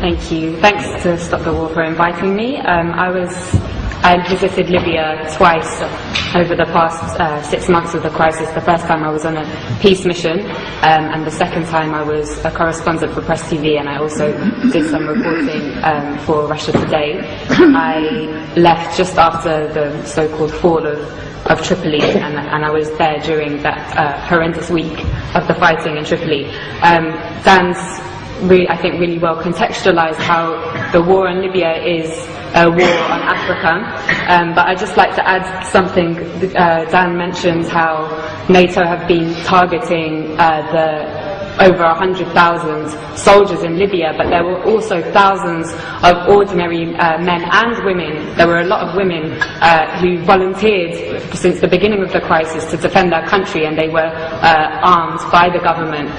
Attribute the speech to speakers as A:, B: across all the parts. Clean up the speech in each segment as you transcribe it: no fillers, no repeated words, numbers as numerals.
A: Thank you. Thanks to Stop the War for inviting me. I visited Libya twice over the past 6 months of the crisis. The first time I was on a peace mission, and the second time I was a correspondent for Press TV, and I also did some reporting for Russia Today. I left just after the so-called fall of Tripoli, and I was there during that horrendous week of the fighting in Tripoli. Dan's I think really well contextualized how the war in Libya is a war on Africa, but I'd just like to add something. Dan mentions how NATO have been targeting over 100,000 soldiers in Libya, but there were also thousands of ordinary men and women. There were a lot of women who volunteered since the beginning of the crisis to defend their country, and they were armed by the government.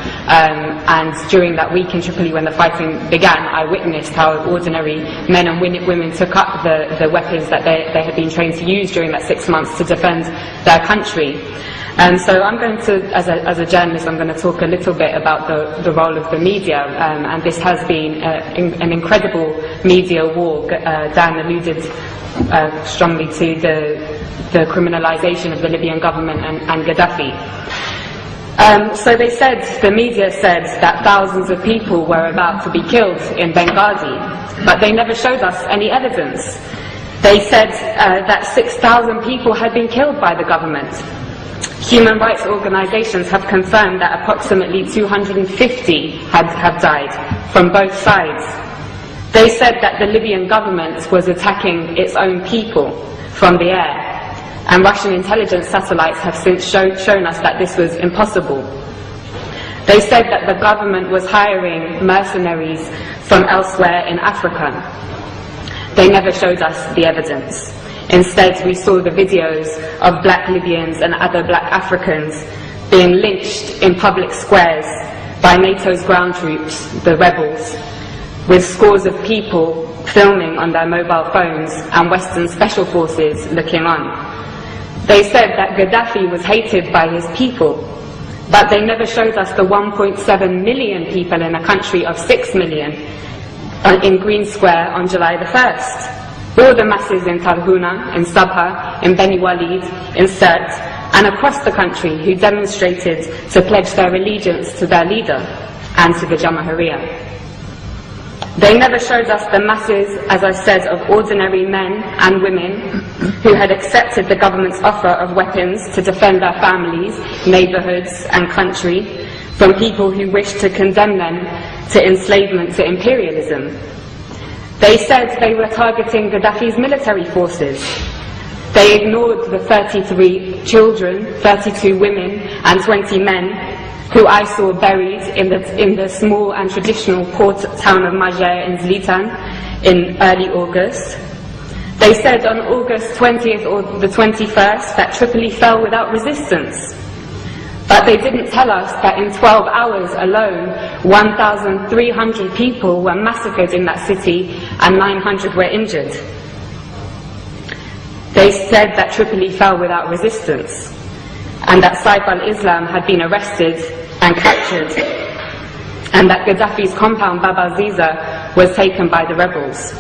A: And during that week in Tripoli when the fighting began, I witnessed how ordinary men and women took up the weapons that they had been trained to use during that 6 months to defend their country. So I'm going to, as a journalist, I'm going to talk a little bit about the role of the media, and this has been an incredible media war. Dan alluded strongly to the criminalization of the Libyan government and Gaddafi. So the media said that thousands of people were about to be killed in Benghazi, but they never showed us any evidence. They said that 6,000 people had been killed by the government. Human rights organizations have confirmed that approximately 250 have died from both sides. They said that the Libyan government was attacking its own people from the air, and Russian intelligence satellites have since shown us that this was impossible. They said that the government was hiring mercenaries from elsewhere in Africa. They never showed us the evidence. Instead, we saw the videos of black Libyans and other black Africans being lynched in public squares by NATO's ground troops, the rebels, with scores of people filming on their mobile phones and Western special forces looking on. They said that Gaddafi was hated by his people, but they never showed us the 1.7 million people in a country of 6 million in Green Square on July the 1st. All the masses in Tarhuna, in Sabha, in Beni Walid, in Sirte, and across the country who demonstrated to pledge their allegiance to their leader and to the Jamahiriya. They never showed us the masses, as I said, of ordinary men and women who had accepted the government's offer of weapons to defend their families, neighborhoods, and country from people who wished to condemn them to enslavement, to imperialism. They said they were targeting Gaddafi's military forces. They ignored the 33 children, 32 women and 20 men who I saw buried in the small and traditional port town of Majer in Zlitan in early August. They said on August 20th or the 21st that Tripoli fell without resistance. But they didn't tell us that in 12 hours alone, 1,300 people were massacred in that city and 900 were injured. They said that Tripoli fell without resistance, and that Saif al-Islam had been arrested and captured, and that Gaddafi's compound Bab al-Ziza was taken by the rebels.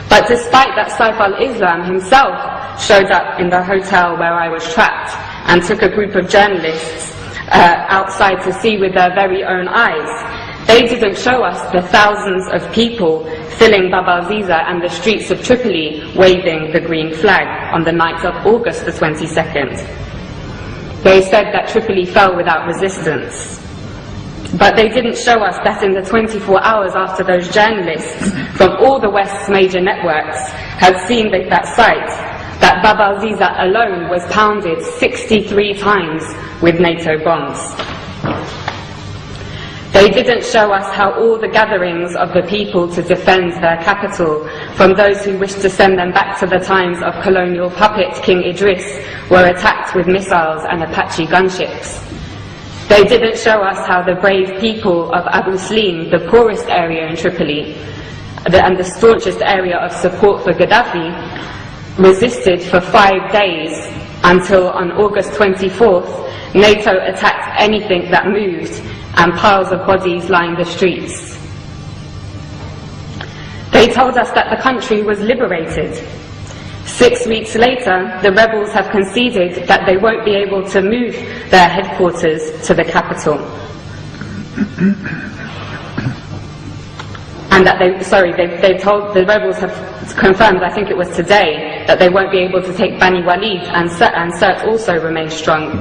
A: But despite that, Saif al-Islam himself showed up in the hotel where I was trapped and took a group of journalists outside to see with their very own eyes. They didn't show us the thousands of people filling Bab al-Ziza and the streets of Tripoli waving the green flag on the night of August the 22nd. They said that Tripoli fell without resistance. But they didn't show us that in the 24 hours after those journalists from all the West's major networks had seen that site, that Bab al-Ziza alone was pounded 63 times with NATO bombs. They didn't show us how all the gatherings of the people to defend their capital from those who wished to send them back to the times of colonial puppet King Idris were attacked with missiles and Apache gunships. They didn't show us how the brave people of Abu Slim, the poorest area in Tripoli, and the staunchest area of support for Gaddafi, resisted for 5 days until on August 24th, NATO attacked anything that moved and piles of bodies lined the streets. They told us that the country was liberated. 6 weeks later, the rebels have conceded that they won't be able to move their headquarters to the capital. And that the rebels have confirmed, I think it was today, that they won't be able to take Bani Walid, and Sirte also remains strong.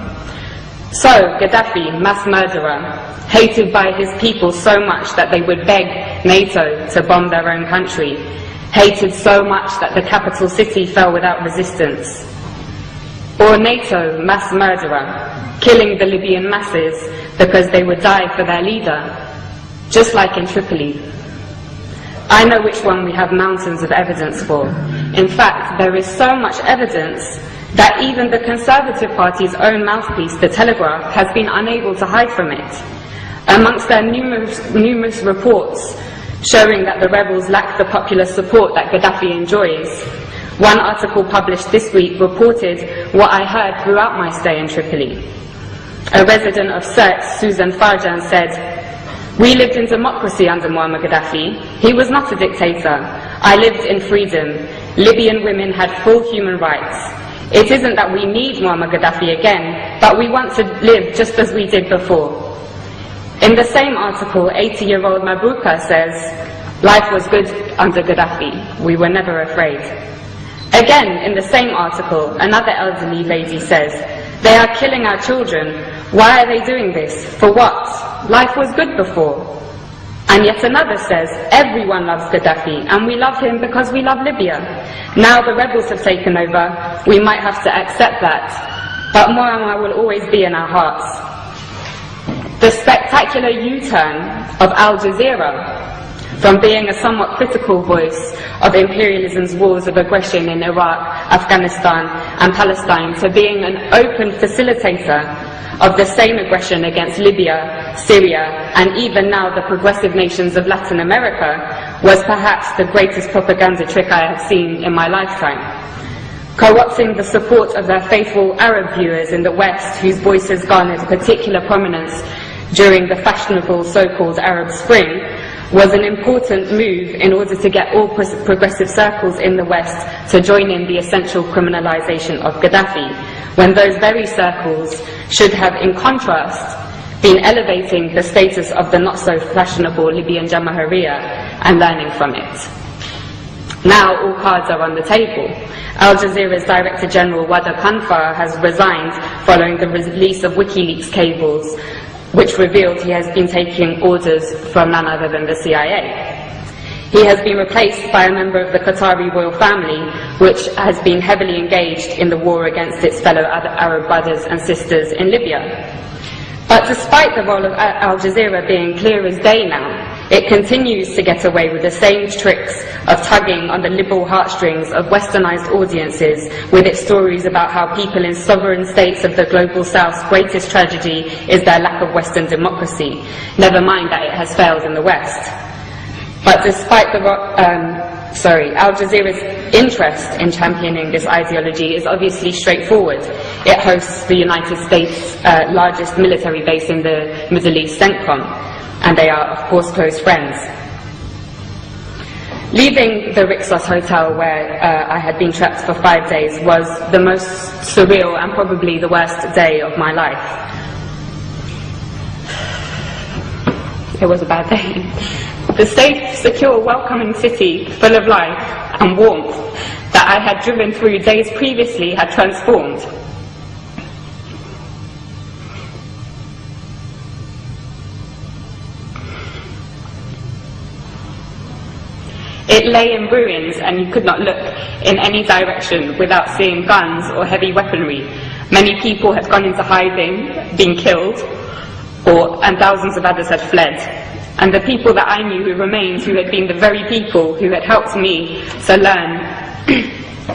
A: So, Gaddafi, mass murderer, hated by his people so much that they would beg NATO to bomb their own country, hated so much that the capital city fell without resistance. Or NATO, mass murderer, killing the Libyan masses because they would die for their leader, just like in Tripoli. I know which one we have mountains of evidence for. In fact, there is so much evidence that even the Conservative Party's own mouthpiece, The Telegraph, has been unable to hide from it. Amongst their numerous reports showing that the rebels lack the popular support that Gaddafi enjoys, one article published this week reported what I heard throughout my stay in Tripoli. A resident of Sirte, Susan Farjan, said, "We lived in democracy under Muammar Gaddafi. He was not a dictator. I lived in freedom. Libyan women had full human rights. It isn't that we need Muammar Gaddafi again, but we want to live just as we did before." In the same article, 80-year-old Mabruka says, "Life was good under Gaddafi. We were never afraid." Again, in the same article, another elderly lady says, "They are killing our children. Why are they doing this? For what? Life was good before." And yet another says, "Everyone loves Gaddafi, and we love him because we love Libya. Now the rebels have taken over, we might have to accept that. But Muammar will always be in our hearts." The spectacular U-turn of Al Jazeera, from being a somewhat critical voice of imperialism's wars of aggression in Iraq, Afghanistan and Palestine, to being an open facilitator of the same aggression against Libya, Syria and even now the progressive nations of Latin America, was perhaps the greatest propaganda trick I have seen in my lifetime. Co-opting the support of their faithful Arab viewers in the West, whose voices garnered particular prominence during the fashionable so-called Arab Spring, was an important move in order to get all progressive circles in the West to join in the essential criminalization of Gaddafi, when those very circles should have, in contrast, been elevating the status of the not-so-fashionable Libyan Jamahiriya and learning from it. Now all cards are on the table. Al Jazeera's Director General Wada Kanfar has resigned following the release of WikiLeaks cables, which revealed he has been taking orders from none other than the CIA. He has been replaced by a member of the Qatari royal family, which has been heavily engaged in the war against its fellow Arab brothers and sisters in Libya. But despite the role of Al Jazeera being clear as day now, it continues to get away with the same tricks of tugging on the liberal heartstrings of westernized audiences with its stories about how people in sovereign states of the global south's greatest tragedy is their lack of Western democracy, never mind that it has failed in the West. But despite Al Jazeera's interest in championing this ideology is obviously straightforward. It hosts the United States' largest military base in the Middle East, CENTCOM, and they are, of course, close friends. Leaving the Rixos Hotel, where I had been trapped for 5 days, was the most surreal and probably the worst day of my life. It was a bad day. The safe, secure, welcoming city, full of life and warmth that I had driven through days previously had transformed. It lay in ruins, and you could not look in any direction without seeing guns or heavy weaponry. Many people had gone into hiding, been killed, and thousands of others had fled. And the people that I knew who remained, who had been the very people who had helped me to learn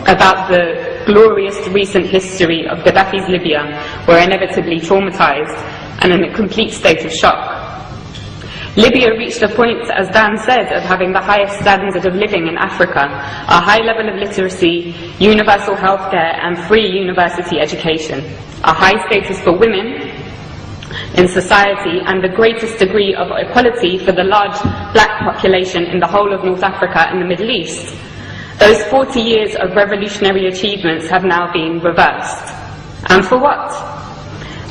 A: about the glorious recent history of Gaddafi's Libya, were inevitably traumatized and in a complete state of shock. Libya reached a point, as Dan said, of having the highest standard of living in Africa, a high level of literacy, universal healthcare and free university education, a high status for women, in society and the greatest degree of equality for the large black population in the whole of North Africa and the Middle East. Those 40 years of revolutionary achievements have now been reversed. And for what?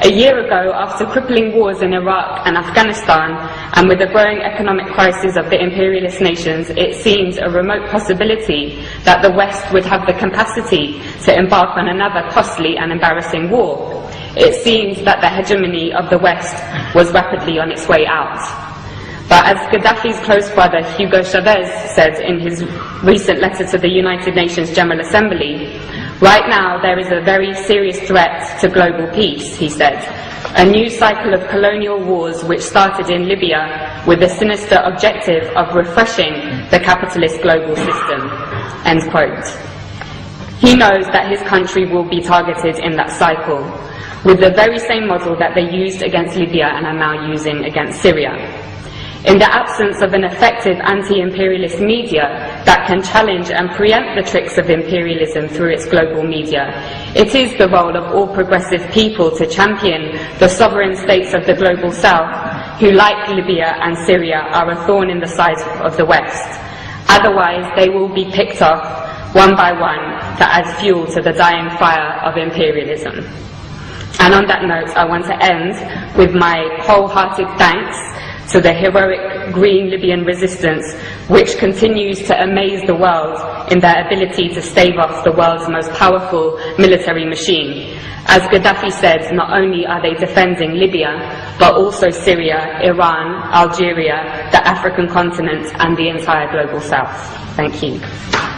A: A year ago, after crippling wars in Iraq and Afghanistan, and with the growing economic crisis of the imperialist nations, it seemed a remote possibility that the West would have the capacity to embark on another costly and embarrassing war. It seemed that the hegemony of the West was rapidly on its way out. But as Gaddafi's close brother Hugo Chavez said in his recent letter to the United Nations General Assembly, right now there is a very serious threat to global peace, he said. A new cycle of colonial wars which started in Libya with the sinister objective of refreshing the capitalist global system. End quote. He knows that his country will be targeted in that cycle, with the very same model that they used against Libya and are now using against Syria. In the absence of an effective anti-imperialist media that can challenge and preempt the tricks of imperialism through its global media, it is the role of all progressive people to champion the sovereign states of the global south, who, like Libya and Syria, are a thorn in the side of the West. Otherwise, they will be picked off one by one to add fuel to the dying fire of imperialism. And on that note, I want to end with my wholehearted thanks to the heroic green Libyan resistance, which continues to amaze the world in their ability to stave off the world's most powerful military machine. As Gaddafi said, not only are they defending Libya, but also Syria, Iran, Algeria, the African continent, and the entire global south. Thank you.